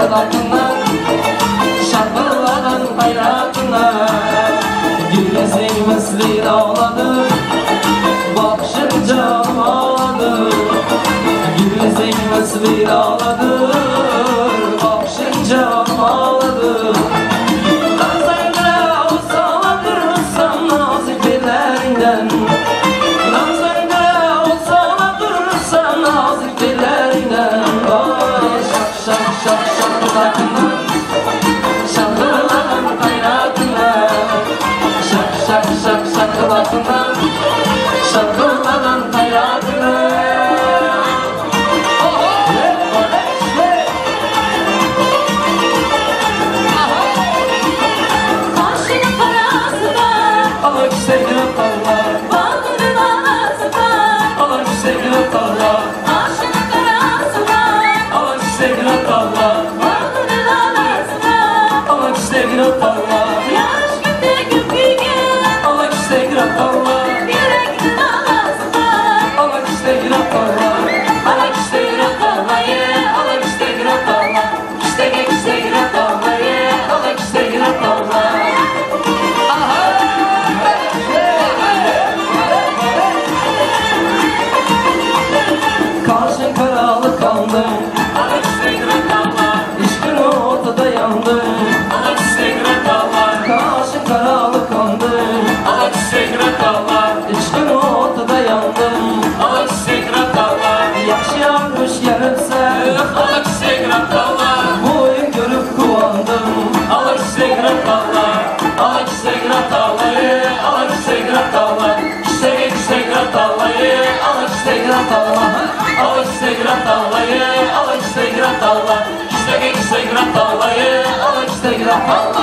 şakılatından şarkılanan hayratına Gülüzün misli ağladı bakışın canım ağladı Gülüzün misli ağladı bakışın canım ağladı Ramazan'da olsaladırırsan nazik dillerinden Ramazan'da olsaladırırsan nazik dillerinden Şak şak şakılatından şarkılanan hayratına Şak şak şak şakılatından şarkılanan hayratına Kaşının parası var, Allah sevgili Allah balının anası var. Allah sevgili Allah Kaşının parası var, Allah sevgili Allah balının anası var. Allah sevgili Allah Yaş günde güpüge, Allah sevgili Allah yürekten anası var. Allah sevgili Allah Allah sevgili Allah Allah sevgili Allah sevgili Allah Allah sevgili Allah Karşın karalı kaldım İşkin ortada yandım Karşın karalı kaldım İşkin ortada yandım Yaxşı yanmış yarımsa Bu oyun görüp kuvandım Allah